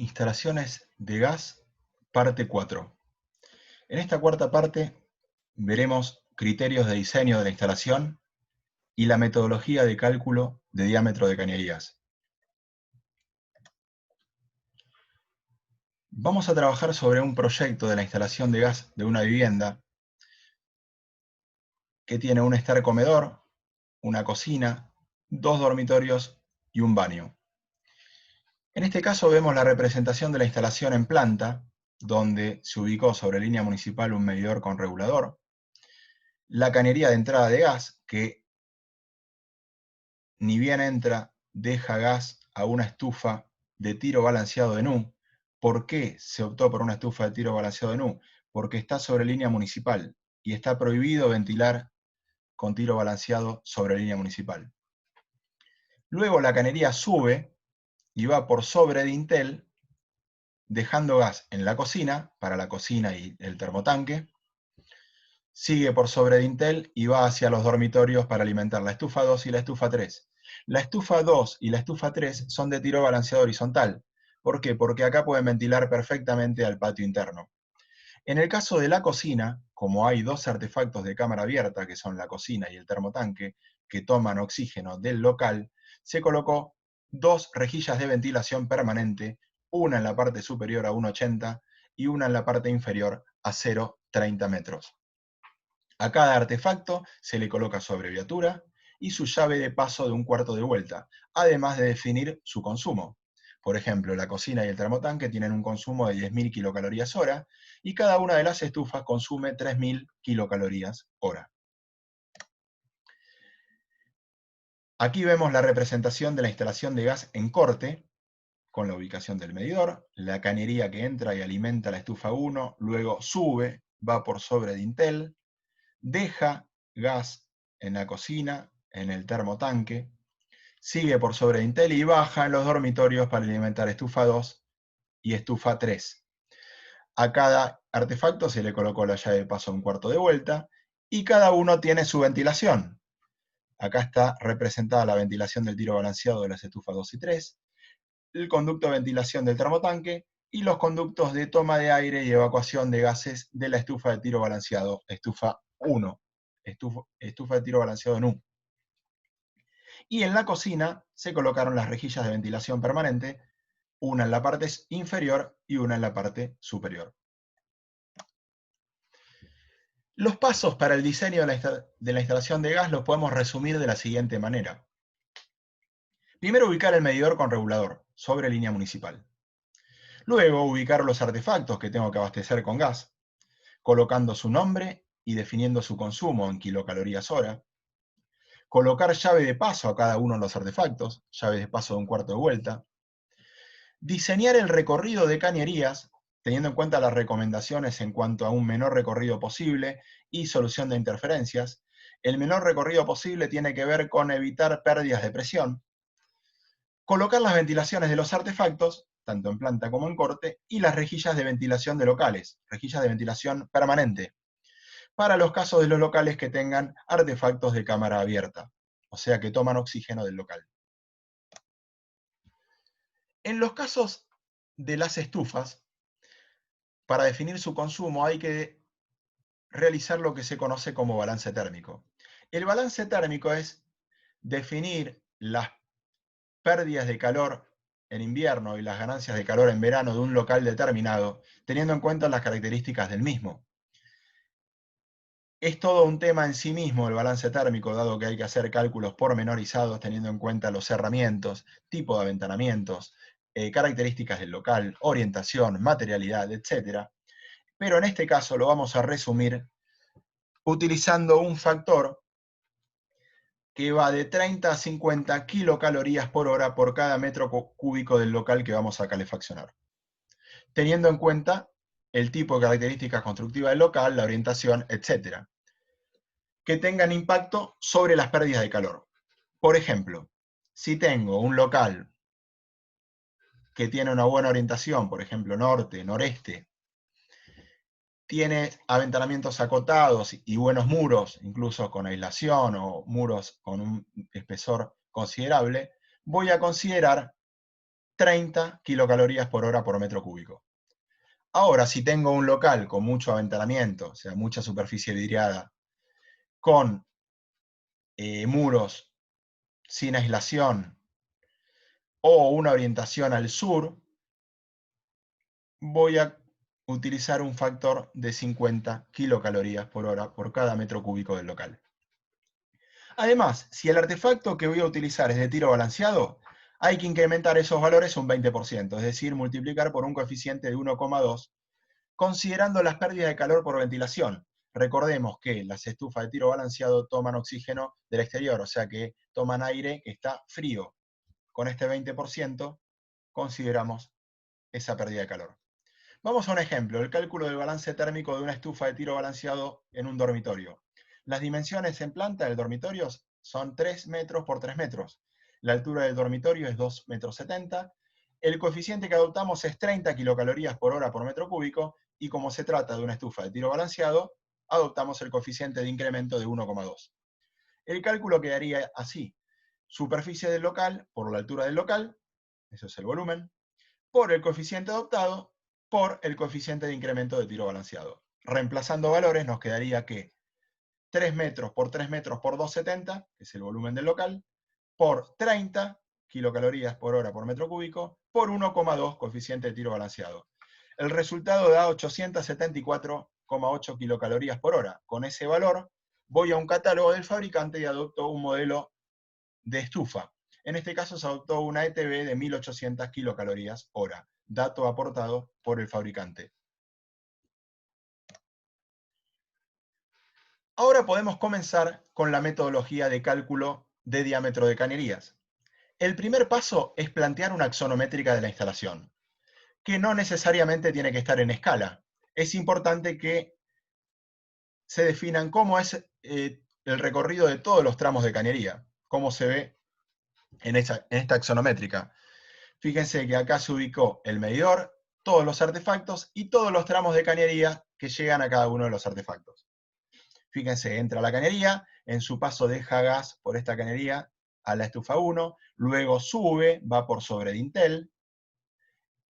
Instalaciones de gas, parte 4. En esta cuarta parte veremos criterios de diseño de la instalación y la metodología de cálculo de diámetro de cañerías. Vamos a trabajar sobre un proyecto de la instalación de gas de una vivienda que tiene un estar comedor, una cocina, 2 dormitorios y un baño. En este caso vemos la representación de la instalación en planta, donde se ubicó sobre línea municipal un medidor con regulador, la cañería de entrada de gas, que ni bien entra, deja gas a una estufa de tiro balanceado de NU. ¿Por qué se optó por una estufa de tiro balanceado de NU? Porque está sobre línea municipal y está prohibido ventilar con tiro balanceado sobre línea municipal. Luego la cañería sube y va por sobre dintel, dejando gas en la cocina, para la cocina y el termotanque. Sigue por sobre dintel y va hacia los dormitorios para alimentar la estufa 2 y la estufa 3. La estufa 2 y la estufa 3 son de tiro balanceado horizontal. ¿Por qué? Porque acá pueden ventilar perfectamente al patio interno. En el caso de la cocina, como hay 2 artefactos de cámara abierta, que son la cocina y el termotanque, que toman oxígeno del local, se colocó 2 rejillas de ventilación permanente, una en la parte superior a 1,80 y una en la parte inferior a 0,30 metros. A cada artefacto se le coloca su abreviatura y su llave de paso de 1/4 de vuelta, además de definir su consumo. Por ejemplo, la cocina y el termotanque tienen un consumo de 10.000 kilocalorías hora y cada una de las estufas consume 3.000 kilocalorías hora. Aquí vemos la representación de la instalación de gas en corte, con la ubicación del medidor, la cañería que entra y alimenta la estufa 1, luego sube, va por sobre dintel, deja gas en la cocina, en el termotanque, sigue por sobre dintel y baja en los dormitorios para alimentar estufa 2 y estufa 3. A cada artefacto se le colocó la llave de paso 1/4 de vuelta y cada uno tiene su ventilación. Acá está representada la ventilación del tiro balanceado de las estufas 2 y 3, el conducto de ventilación del termotanque y los conductos de toma de aire y evacuación de gases de la estufa de tiro balanceado, estufa 1, estufa de tiro balanceado NU. Y en la cocina se colocaron las rejillas de ventilación permanente, una en la parte inferior y una en la parte superior. Los pasos para el diseño de la instalación de gas los podemos resumir de la siguiente manera. Primero, ubicar el medidor con regulador sobre línea municipal. Luego, ubicar los artefactos que tengo que abastecer con gas, colocando su nombre y definiendo su consumo en kilocalorías hora. Colocar llave de paso a cada uno de los artefactos, llave de paso de 1/4 de vuelta. Diseñar el recorrido de cañerías, teniendo en cuenta las recomendaciones en cuanto a un menor recorrido posible y solución de interferencias. El menor recorrido posible tiene que ver con evitar pérdidas de presión. Colocar las ventilaciones de los artefactos, tanto en planta como en corte, y las rejillas de ventilación de locales, rejillas de ventilación permanente, para los casos de los locales que tengan artefactos de cámara abierta, o sea que toman oxígeno del local. En los casos de las estufas, para definir su consumo hay que realizar lo que se conoce como balance térmico. El balance térmico es definir las pérdidas de calor en invierno y las ganancias de calor en verano de un local determinado, teniendo en cuenta las características del mismo. Es todo un tema en sí mismo el balance térmico, dado que hay que hacer cálculos pormenorizados teniendo en cuenta los cerramientos, tipo de aventanamientos, características del local, orientación, materialidad, etc. Pero en este caso lo vamos a resumir utilizando un factor que va de 30 a 50 kilocalorías por hora por cada metro cúbico del local que vamos a calefaccionar, teniendo en cuenta el tipo de características constructivas del local, la orientación, etc., que tengan impacto sobre las pérdidas de calor. Por ejemplo, si tengo un local que tiene una buena orientación, por ejemplo, norte, noreste, tiene aventanamientos acotados y buenos muros, incluso con aislación o muros con un espesor considerable, voy a considerar 30 kilocalorías por hora por metro cúbico. Ahora, si tengo un local con mucho aventanamiento, o sea, mucha superficie vidriada, con muros sin aislación o una orientación al sur, voy a utilizar un factor de 50 kilocalorías por hora por cada metro cúbico del local. Además, si el artefacto que voy a utilizar es de tiro balanceado, hay que incrementar esos valores un 20%, es decir, multiplicar por un coeficiente de 1,2, considerando las pérdidas de calor por ventilación. Recordemos que las estufas de tiro balanceado toman oxígeno del exterior, o sea que toman aire que está frío. Con este 20% consideramos esa pérdida de calor. Vamos a un ejemplo, el cálculo del balance térmico de una estufa de tiro balanceado en un dormitorio. Las dimensiones en planta del dormitorio son 3 metros por 3 metros. La altura del dormitorio es 2,70 metros. El coeficiente que adoptamos es 30 kilocalorías por hora por metro cúbico, y como se trata de una estufa de tiro balanceado, adoptamos el coeficiente de incremento de 1,2. El cálculo quedaría así: superficie del local por la altura del local, eso es el volumen, por el coeficiente adoptado, por el coeficiente de incremento de tiro balanceado. Reemplazando valores nos quedaría que 3 metros por 3 metros por 2,70, que es el volumen del local, por 30 kilocalorías por hora por metro cúbico, por 1,2 coeficiente de tiro balanceado. El resultado da 874,8 kilocalorías por hora. Con ese valor voy a un catálogo del fabricante y adopto un modelo de estufa. En este caso se adoptó una ETB de 1800 kilocalorías hora, dato aportado por el fabricante. Ahora podemos comenzar con la metodología de cálculo de diámetro de cañerías. El primer paso es plantear una axonométrica de la instalación, que no necesariamente tiene que estar en escala. Es importante que se definan cómo es el recorrido de todos los tramos de cañería, como se ve en esta axonométrica. Fíjense que acá se ubicó el medidor, todos los artefactos y todos los tramos de cañería que llegan a cada uno de los artefactos. Fíjense, entra la cañería, en su paso deja gas por esta cañería a la estufa 1, luego sube, va por sobre dintel,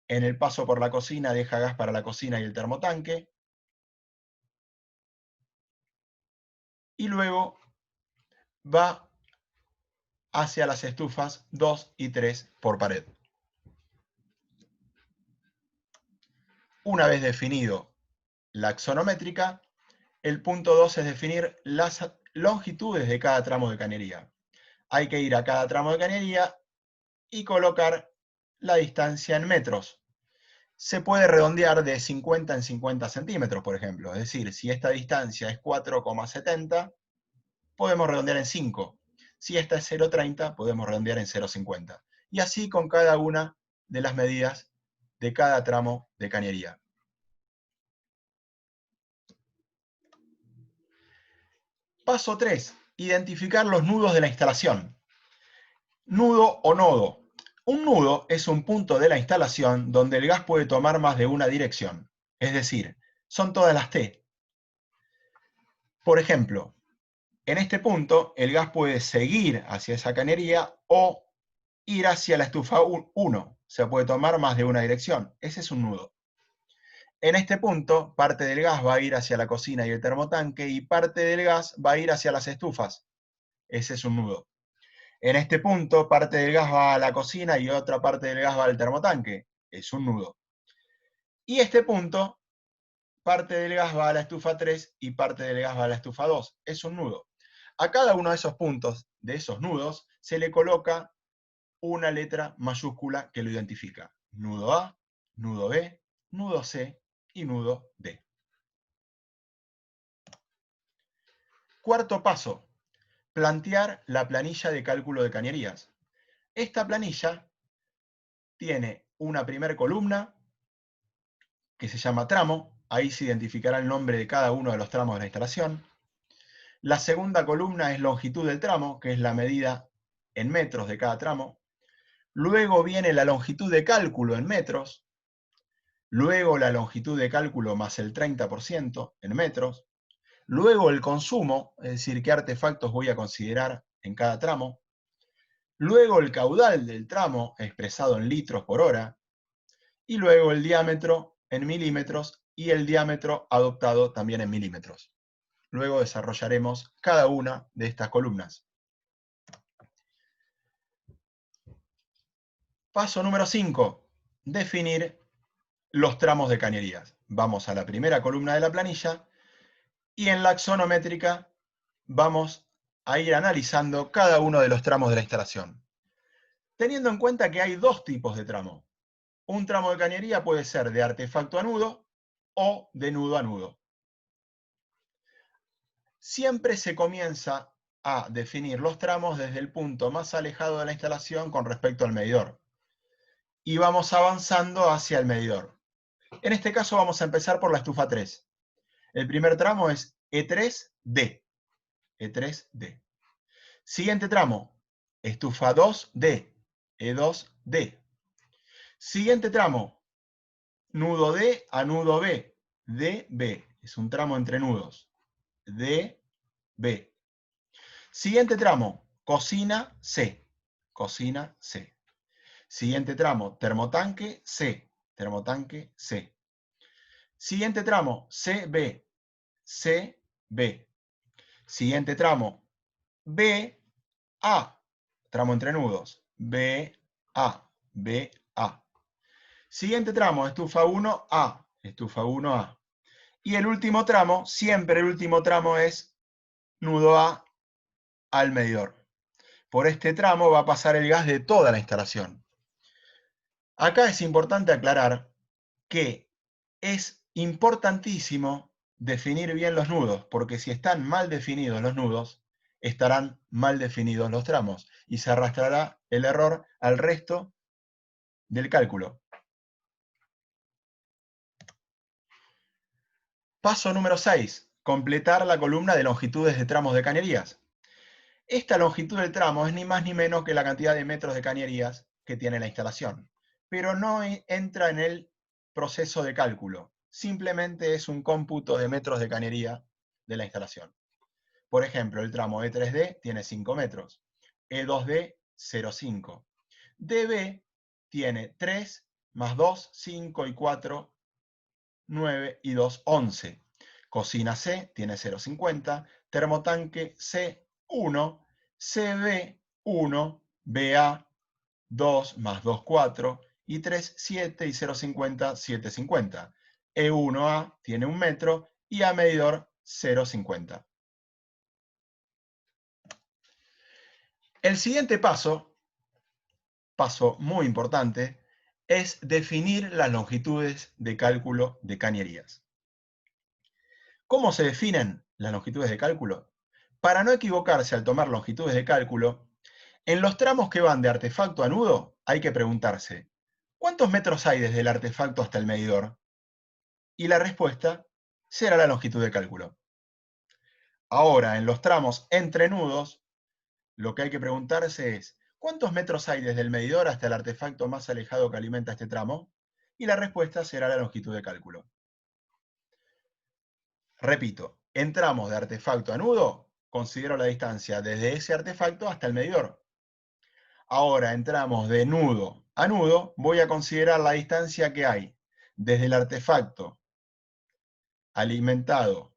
en el paso por la cocina deja gas para la cocina y el termotanque, y luego va hacia las estufas 2 y 3 por pared. Una vez definido la axonométrica, el punto 2 es definir las longitudes de cada tramo de cañería. Hay que ir a cada tramo de cañería y colocar la distancia en metros. Se puede redondear de 50 en 50 centímetros, por ejemplo. Es decir, si esta distancia es 4,70, podemos redondear en 5. Si esta es 0,30, podemos redondear en 0,50. Y así con cada una de las medidas de cada tramo de cañería. Paso 3. Identificar los nudos de la instalación. Nudo o nodo. Un nudo es un punto de la instalación donde el gas puede tomar más de una dirección. Es decir, son todas las T. Por ejemplo, en este punto el gas puede seguir hacia esa cañería o ir hacia la estufa 1. O sea, puede tomar más de una dirección. Ese es un nudo. En este punto, parte del gas va a ir hacia la cocina y el termotanque y parte del gas va a ir hacia las estufas. Ese es un nudo. En este punto, parte del gas va a la cocina y otra parte del gas va al termotanque. Es un nudo. Y este punto, parte del gas va a la estufa 3 y parte del gas va a la estufa 2. Es un nudo. A cada uno de esos puntos, de esos nudos, se le coloca una letra mayúscula que lo identifica. Nudo A, nudo B, nudo C y nudo D. Cuarto paso, plantear la planilla de cálculo de cañerías. Esta planilla tiene una primera columna que se llama tramo, ahí se identificará el nombre de cada uno de los tramos de la instalación. La segunda columna es longitud del tramo, que es la medida en metros de cada tramo. Luego viene la longitud de cálculo en metros. Luego la longitud de cálculo más el 30% en metros. Luego el consumo, es decir, qué artefactos voy a considerar en cada tramo. luego el caudal del tramo expresado en litros por hora, y luego el diámetro en milímetros y el diámetro adoptado también en milímetros. Luego desarrollaremos cada una de estas columnas. Paso número 5. Definir los tramos de cañerías. Vamos a la primera columna de la planilla y en la axonométrica vamos a ir analizando cada uno de los tramos de la instalación. Teniendo en cuenta que hay dos tipos de tramo. Un tramo de cañería puede ser de artefacto a nudo o de nudo a nudo. Siempre se comienza a definir los tramos desde el punto más alejado de la instalación con respecto al medidor. Y vamos avanzando hacia el medidor. En este caso vamos a empezar por la estufa 3. El primer tramo es E3D. E3D. Siguiente tramo, estufa 2D. E2D. Siguiente tramo, nudo D a nudo B. DB. Es un tramo entre nudos. DB. Siguiente tramo, cocina C. Cocina C. Siguiente tramo, termotanque C. Termotanque C. Siguiente tramo, CB. CB. Siguiente tramo, BA. Tramo entre nudos. BA. BA. Siguiente tramo, estufa 1A. Estufa 1A. Y el último tramo, siempre el último tramo es nudo A al medidor. Por este tramo va a pasar el gas de toda la instalación. Acá es importante aclarar que es importantísimo definir bien los nudos, porque si están mal definidos los nudos, estarán mal definidos los tramos y se arrastrará el error al resto del cálculo. Paso número 6. Completar la columna de longitudes de tramos de cañerías. Esta longitud del tramo es ni más ni menos que la cantidad de metros de cañerías que tiene la instalación, pero no entra en el proceso de cálculo, simplemente es un cómputo de metros de cañería de la instalación. Por ejemplo, el tramo E3D tiene 5 metros, E2D 0,5, DB tiene 3 más 2, 5 y 4, 9 y 2, 11. Cocina C tiene 0,50, termotanque C, 1, CB1, BA 2 más 2, 4 y 3, 7 y 0,50, 7,50. E1A tiene 1 metro y a medidor 0,50. El siguiente paso muy importante, es definir las longitudes de cálculo de cañerías. ¿Cómo se definen las longitudes de cálculo? Para no equivocarse al tomar longitudes de cálculo, en los tramos que van de artefacto a nudo hay que preguntarse, ¿cuántos metros hay desde el artefacto hasta el medidor? Y la respuesta será la longitud de cálculo. Ahora, en los tramos entre nudos, lo que hay que preguntarse es, ¿cuántos metros hay desde el medidor hasta el artefacto más alejado que alimenta este tramo? Y la respuesta será la longitud de cálculo. Repito, en tramos de artefacto a nudo, considero la distancia desde ese artefacto hasta el medidor. Ahora, en tramos de nudo a nudo, voy a considerar la distancia que hay desde el artefacto alimentado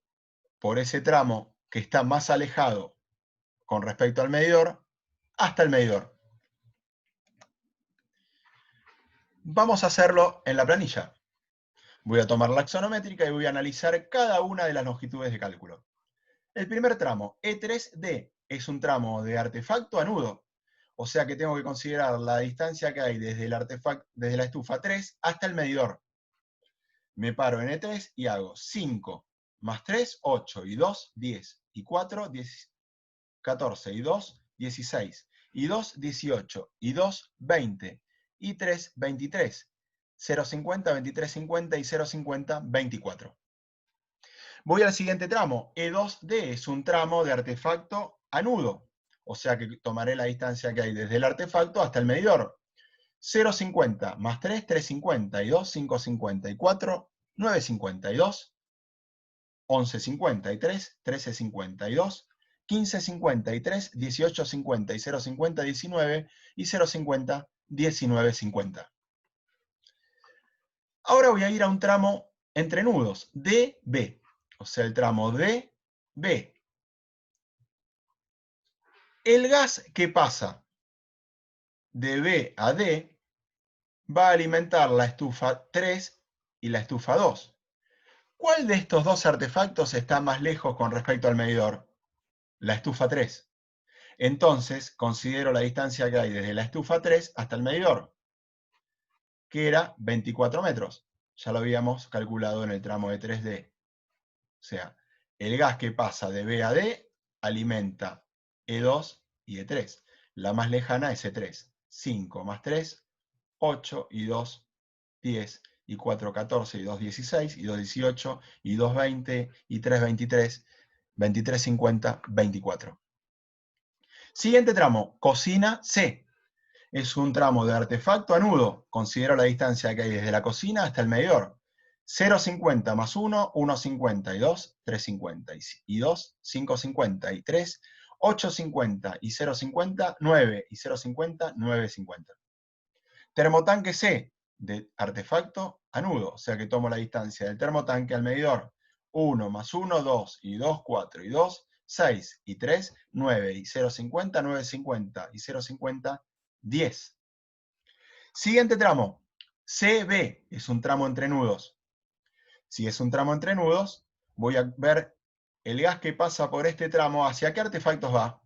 por ese tramo que está más alejado con respecto al medidor, hasta el medidor. Vamos a hacerlo en la planilla. Voy a tomar la axonométrica y voy a analizar cada una de las longitudes de cálculo. El primer tramo, E3D, es un tramo de artefacto a nudo. O sea que tengo que considerar la distancia que hay desde la estufa 3 hasta el medidor. Me paro en E3 y hago 5 más 3, 8, y 2, 10, y 4, 10, 14, y 2, 16, y 2, 18, y 2, 20, y 3, 23, 0,50, 23,50 y 0,50, 24. Voy al siguiente tramo. E2D es un tramo de artefacto a nudo. O sea que tomaré la distancia que hay desde el artefacto hasta el medidor. 0,50 más 3, 3,50 y 2, 5,50 y 4, 9,52, 11,50 y 3, 13,50 y 2, 15,50 y 3, 18,50 y 0,50, 19 y 0,50, 19,50. Ahora voy a ir a un tramo entre nudos, DB, o sea, el tramo DB. El gas que pasa de B a D va a alimentar la estufa 3 y la estufa 2. ¿Cuál de estos dos artefactos está más lejos con respecto al medidor? La estufa 3. Entonces, considero la distancia que hay desde la estufa 3 hasta el medidor, que era 24 metros. Ya lo habíamos calculado en el tramo de 3D. O sea, el gas que pasa de B a D alimenta E2 y E3. La más lejana es E3. 5 más 3, 8 y 2, 10 y 4, 14 y 2, 16 y 2, 18 y 2, 20 y 3, 23, 23, 50, 24. Siguiente tramo, cocina C. Es un tramo de artefacto a nudo. Considero la distancia que hay desde la cocina hasta el medidor. 0,50 más 1, 1,50 y 2, 3,50 y 2, 5,50 y 3, 8,50 y 0,50, 9 y 0,50, 9,50. Termotanque C, de artefacto a nudo, o sea que tomo la distancia del termotanque al medidor. 1 más 1, 2, y 2, 4, y 2, 6, y 3, 9, y 0,50, 9,50, y 0,50, 10. Siguiente tramo, CB, es un tramo entre nudos. Si es un tramo entre nudos, voy a ver el gas que pasa por este tramo, ¿hacia qué artefactos va?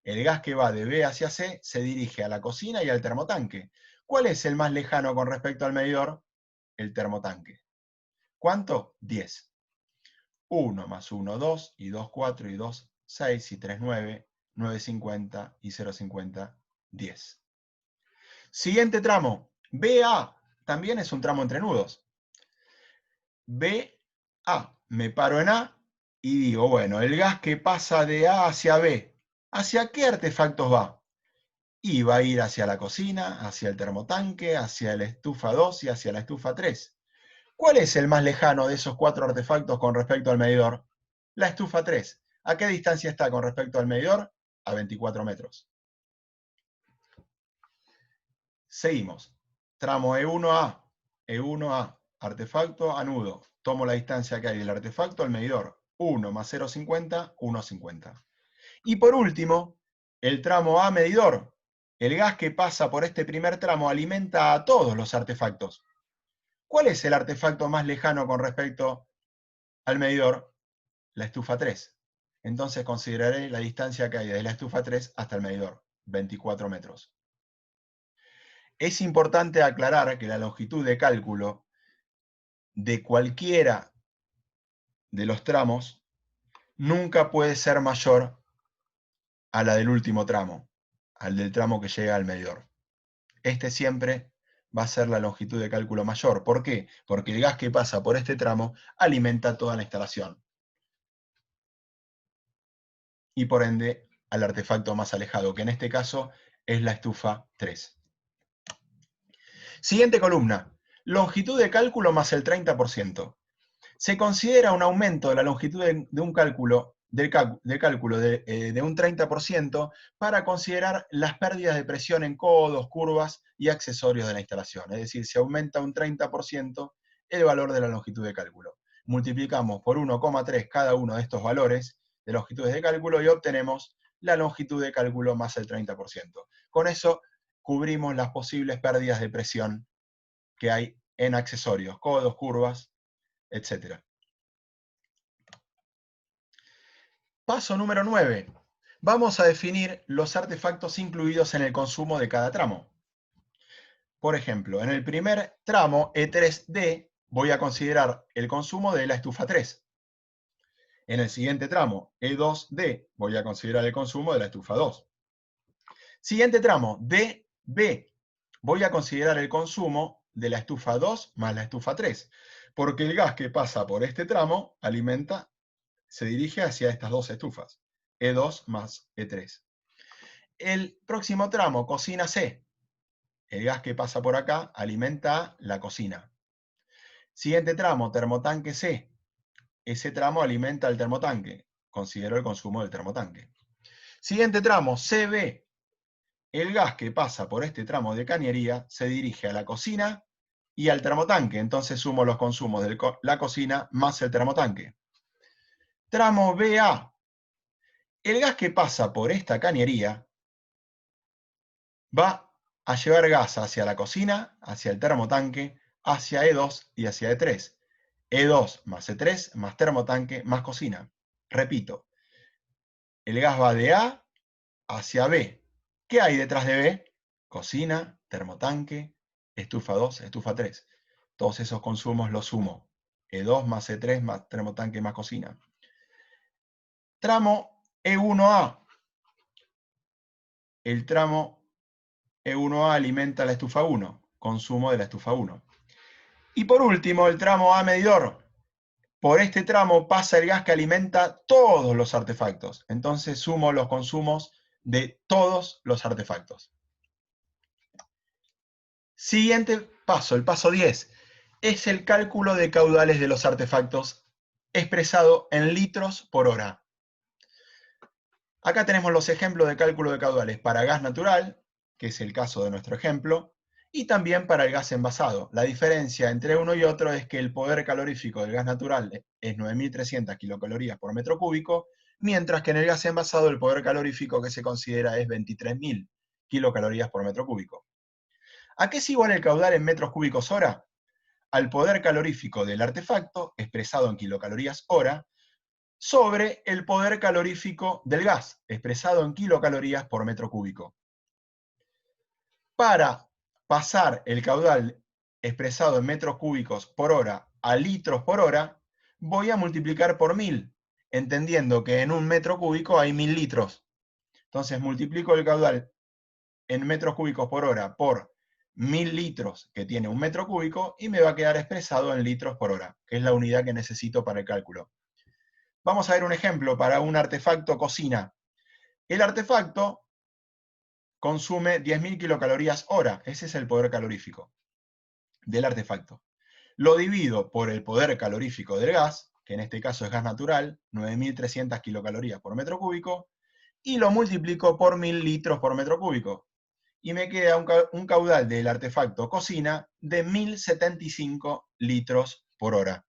El gas que va de B hacia C se dirige a la cocina y al termotanque. ¿Cuál es el más lejano con respecto al medidor? El termotanque. ¿Cuánto? 10. 1 más 1, 2, y 2, 4, y 2, 6, y 3, 9, 9,50, y 0,50, 10. Siguiente tramo, BA, también es un tramo entre nudos. BA, me paro en A y digo, bueno, el gas que pasa de A hacia B, ¿hacia qué artefactos va? Y va a ir hacia la cocina, hacia el termotanque, hacia la estufa 2 y hacia la estufa 3. ¿Cuál es el más lejano de esos 4 artefactos con respecto al medidor? La estufa 3. ¿A qué distancia está con respecto al medidor? A 24 metros. Seguimos. Tramo E1A. E1A. Artefacto a nudo. Tomo la distancia que hay del artefacto al medidor. 1 más 0,50, 1,50. Y por último, el tramo A medidor. El gas que pasa por este primer tramo alimenta a todos los artefactos. ¿Cuál es el artefacto más lejano con respecto al medidor? La estufa 3. Entonces consideraré la distancia que hay desde la estufa 3 hasta el medidor, 24 metros. Es importante aclarar que la longitud de cálculo de cualquiera de los tramos nunca puede ser mayor a la del último tramo, al del tramo que llega al medidor. Este siempre va a ser la longitud de cálculo mayor. ¿Por qué? Porque el gas que pasa por este tramo alimenta toda la instalación. Y por ende al artefacto más alejado, que en este caso es la estufa 3. Siguiente columna, longitud de cálculo más el 30%. Se considera un aumento de la longitud de un cálculo, de un 30% para considerar las pérdidas de presión en codos, curvas y accesorios de la instalación. Es decir, se aumenta un 30% el valor de la longitud de cálculo. Multiplicamos por 1,3 cada uno de estos valores de longitudes de cálculo y obtenemos la longitud de cálculo más el 30%. Con eso cubrimos las posibles pérdidas de presión que hay en accesorios, codos, curvas, etc. Paso número 9. Vamos a definir los artefactos incluidos en el consumo de cada tramo. Por ejemplo, en el primer tramo, E3D, voy a considerar el consumo de la estufa 3. En el siguiente tramo, E2D, voy a considerar el consumo de la estufa 2. Siguiente tramo, DB, voy a considerar el consumo de la estufa 2 más la estufa 3, porque el gas que pasa por este tramo se dirige hacia estas dos estufas, E2 más E3. El próximo tramo, cocina C. El gas que pasa por acá alimenta la cocina. Siguiente tramo, termotanque C. Ese tramo alimenta el termotanque. Considero el consumo del termotanque. Siguiente tramo, CB. El gas que pasa por este tramo de cañería se dirige a la cocina y al termotanque. Entonces sumo los consumos de la cocina más el termotanque. Tramo BA. El gas que pasa por esta cañería va a llevar gas hacia la cocina, hacia el termotanque, hacia E2 y hacia E3. E2 más E3 más termotanque más cocina. Repito, el gas va de A hacia B. ¿Qué hay detrás de B? Cocina, termotanque, estufa 2, estufa 3. Todos esos consumos los sumo. E2 más E3 más termotanque más cocina. Tramo E1A. El tramo E1A alimenta la estufa 1, consumo de la estufa 1. Y por último, el tramo A medidor. Por este tramo pasa el gas que alimenta todos los artefactos. Entonces sumo los consumos de todos los artefactos. Siguiente paso, el paso 10, es el cálculo de caudales de los artefactos expresado en litros por hora. Acá tenemos los ejemplos de cálculo de caudales para gas natural, que es el caso de nuestro ejemplo, y también para el gas envasado. La diferencia entre uno y otro es que el poder calorífico del gas natural es 9.300 kilocalorías por metro cúbico, mientras que en el gas envasado el poder calorífico que se considera es 23.000 kilocalorías por metro cúbico. ¿A qué es igual el caudal en metros cúbicos hora? Al poder calorífico del artefacto, expresado en kilocalorías hora, sobre el poder calorífico del gas, expresado en kilocalorías por metro cúbico. Para pasar el caudal expresado en metros cúbicos por hora a litros por hora, voy a multiplicar por 1000, entendiendo que en un metro cúbico hay 1000 litros. Entonces multiplico el caudal en metros cúbicos por hora por 1000 litros que tiene un metro cúbico y me va a quedar expresado en litros por hora, que es la unidad que necesito para el cálculo. Vamos a ver un ejemplo para un artefacto cocina. El artefacto consume 10.000 kilocalorías hora, ese es el poder calorífico del artefacto. Lo divido por el poder calorífico del gas, que en este caso es gas natural, 9.300 kilocalorías por metro cúbico, y lo multiplico por 1000 litros por metro cúbico. Y me queda un caudal del artefacto cocina de 1075 litros por hora.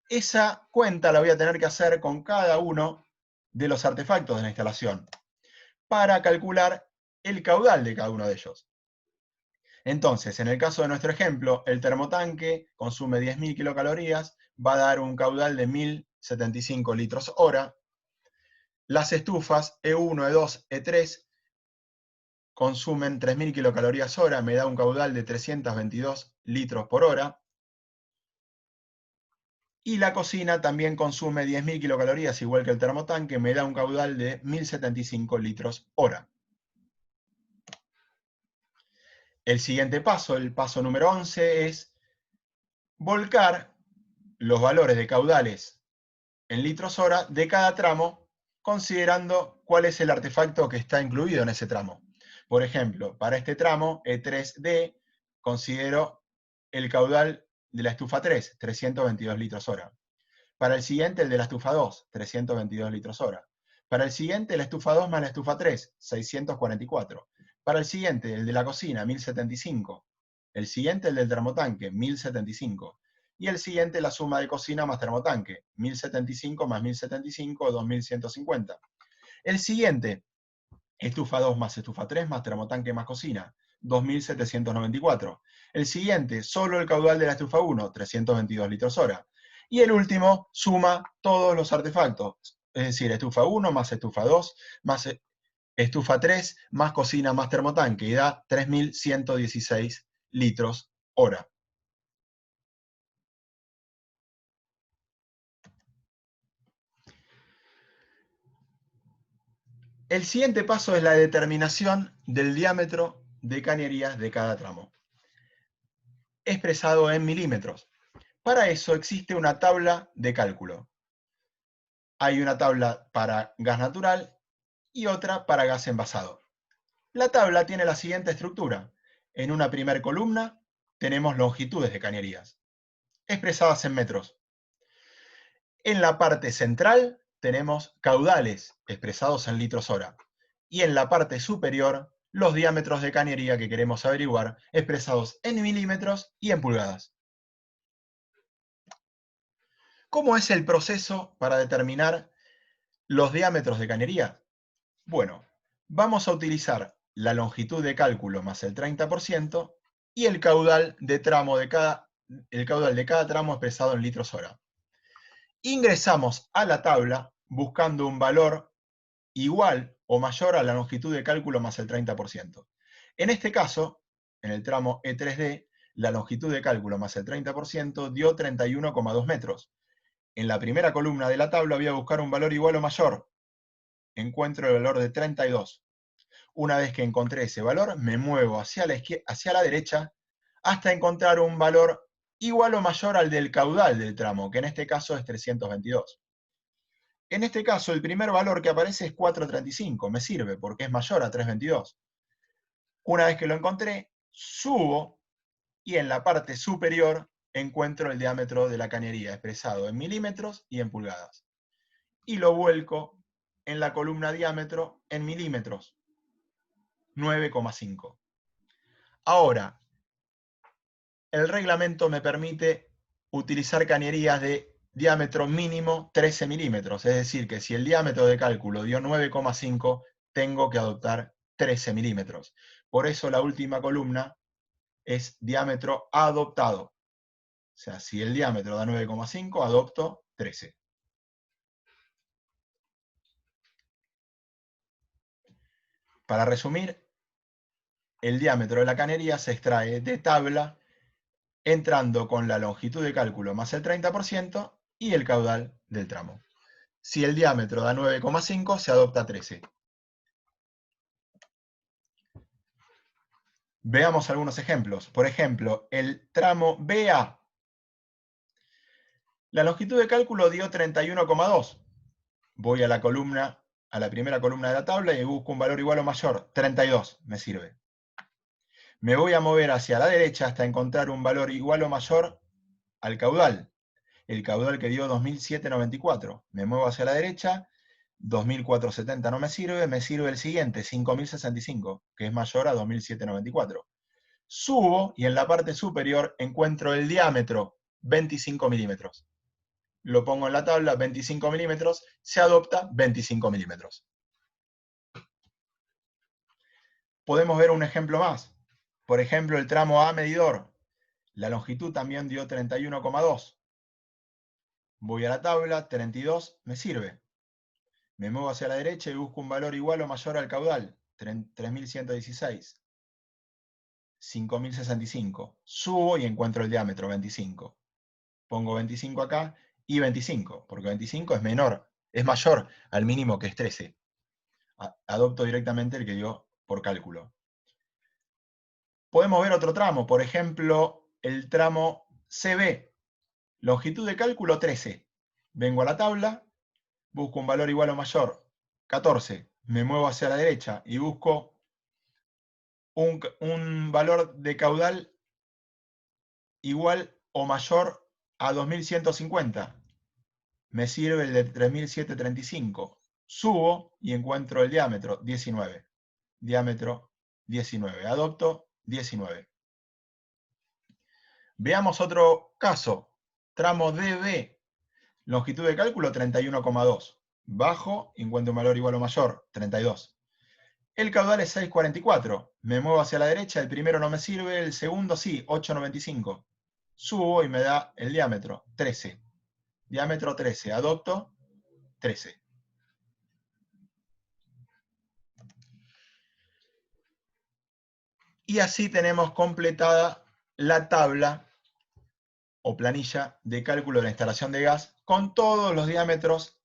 Esa cuenta la voy a tener que hacer con cada uno de los artefactos de la instalación para calcular el caudal de cada uno de ellos. Entonces, en el caso de nuestro ejemplo, el termotanque consume 10.000 kilocalorías, va a dar un caudal de 1075 litros hora. Las estufas E1, E2, E3 consumen 3.000 kilocalorías hora, me da un caudal de 322 litros por hora. Y la cocina también consume 10.000 kilocalorías, igual que el termotanque, me da un caudal de 1.075 litros hora. El siguiente paso, el paso número 11, es volcar los valores de caudales en litros hora de cada tramo, considerando cuál es el artefacto que está incluido en ese tramo. Por ejemplo, para este tramo, E3D, considero el caudal de la estufa 3, 322 litros hora. Para el siguiente, el de la estufa 2, 322 litros hora. Para el siguiente, la estufa 2 más la estufa 3, 644. Para el siguiente, el de la cocina, 1075. El siguiente, el del termotanque, 1075. Y el siguiente, la suma de cocina más termotanque, 1075 más 1075, 2150. El siguiente, estufa 2 más estufa 3 más termotanque más cocina, 2794. El siguiente, solo el caudal de la estufa 1, 322 litros hora. Y el último suma todos los artefactos, es decir, estufa 1 más estufa 2 más estufa 3 más cocina más termotanque, y da 3116 litros hora. El siguiente paso es la determinación del diámetro de cañerías de cada tramo, expresado en milímetros. Para eso existe una tabla de cálculo. Hay una tabla para gas natural y otra para gas envasado. La tabla tiene la siguiente estructura. En una primera columna tenemos longitudes de cañerías, expresadas en metros. En la parte central tenemos caudales expresados en litros hora. Y en la parte superior, los diámetros de cañería que queremos averiguar, expresados en milímetros y en pulgadas. ¿Cómo es el proceso para determinar los diámetros de cañería? Bueno, vamos a utilizar la longitud de cálculo más el 30% y el caudal de cada tramo expresado en litros hora. Ingresamos a la tabla buscando un valor igual o mayor a la longitud de cálculo más el 30%. En este caso, en el tramo E3D, la longitud de cálculo más el 30% dio 31,2 metros. En la primera columna de la tabla voy a buscar un valor igual o mayor. Encuentro el valor de 32. Una vez que encontré ese valor, me muevo hacia la derecha hasta encontrar un valor igual o mayor al del caudal del tramo, que en este caso es 322. En este caso, el primer valor que aparece es 435. Me sirve porque es mayor a 322. Una vez que lo encontré, subo y en la parte superior encuentro el diámetro de la cañería expresado en milímetros y en pulgadas. Y lo vuelco en la columna diámetro en milímetros, 9,5. Ahora, el reglamento me permite utilizar cañerías de diámetro mínimo 13 milímetros, es decir, que si el diámetro de cálculo dio 9,5, tengo que adoptar 13 milímetros. Por eso la última columna es diámetro adoptado. O sea, si el diámetro da 9,5, adopto 13. Para resumir, el diámetro de la cañería se extrae de tabla entrando con la longitud de cálculo más el 30% y el caudal del tramo. Si el diámetro da 9,5, se adopta 13. Veamos algunos ejemplos. Por ejemplo, el tramo BA. La longitud de cálculo dio 31,2. Voy a la primera columna de la tabla y busco un valor igual o mayor. 32 me sirve. Me voy a mover hacia la derecha hasta encontrar un valor igual o mayor al caudal. El caudal que dio 2.794. Me muevo hacia la derecha, 2.470 no me sirve el siguiente, 5.065, que es mayor a 2.794. Subo y en la parte superior encuentro el diámetro, 25 milímetros. Lo pongo en la tabla, 25 milímetros, se adopta 25 milímetros. Podemos ver un ejemplo más. Por ejemplo, el tramo A medidor. La longitud también dio 31,2. Voy a la tabla, 32 me sirve. Me muevo hacia la derecha y busco un valor igual o mayor al caudal, 3.116. 5.065. Subo y encuentro el diámetro, 25. Pongo 25 acá y 25, porque 25 es mayor al mínimo que es 13. Adopto directamente el que dio por cálculo. Podemos ver otro tramo, por ejemplo, el tramo CB. Longitud de cálculo 13. Vengo a la tabla, busco un valor igual o mayor, 14. Me muevo hacia la derecha y busco un valor de caudal igual o mayor a 2150. Me sirve el de 3735. Subo y encuentro el diámetro, 19. Diámetro 19. Adopto 19. Veamos otro caso. Tramo DB. Longitud de cálculo 31,2. Bajo, encuentro un valor igual o mayor, 32. El caudal es 6,44. Me muevo hacia la derecha, el primero no me sirve, el segundo sí, 8,95. Subo y me da el diámetro, 13. Diámetro 13, adopto 13. Y así tenemos completada la tabla o planilla de cálculo de la instalación de gas con todos los diámetros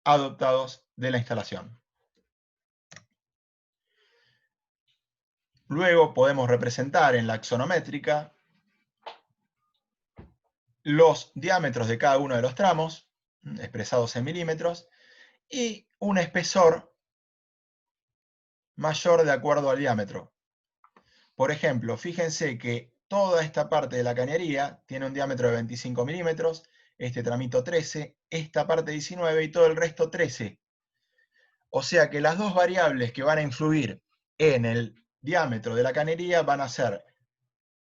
adoptados de la instalación. Luego podemos representar en la axonométrica los diámetros de cada uno de los tramos, expresados en milímetros, y un espesor mayor de acuerdo al diámetro. Por ejemplo, fíjense que toda esta parte de la cañería tiene un diámetro de 25 milímetros este tramito 13, esta parte 19 y todo el resto 13. O sea que las dos variables que van a influir en el diámetro de la cañería van a ser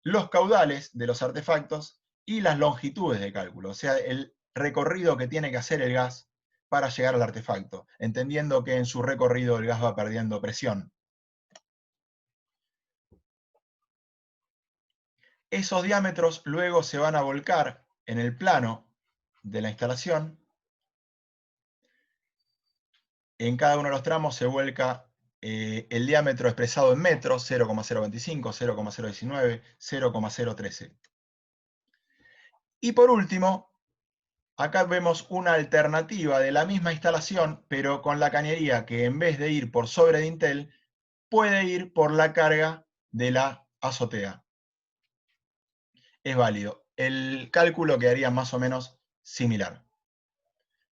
los caudales de los artefactos y las longitudes de cálculo, o sea, el recorrido que tiene que hacer el gas para llegar al artefacto, entendiendo que en su recorrido el gas va perdiendo presión. Esos diámetros luego se van a volcar en el plano de la instalación. En cada uno de los tramos se vuelca el diámetro expresado en metros, 0,025, 0,019, 0,013. Y por último, acá vemos una alternativa de la misma instalación, pero con la cañería que en vez de ir por sobre dintel, puede ir por la carga de la azotea. Es válido. El cálculo quedaría más o menos similar.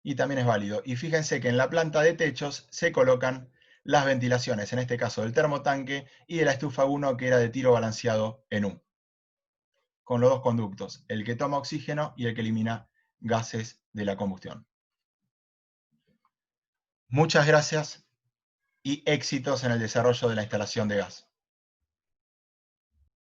Y también es válido. Y fíjense que en la planta de techos se colocan las ventilaciones, en este caso del termotanque y de la estufa 1 que era de tiro balanceado en U, con los dos conductos, el que toma oxígeno y el que elimina gases de la combustión. Muchas gracias y éxitos en el desarrollo de la instalación de gas.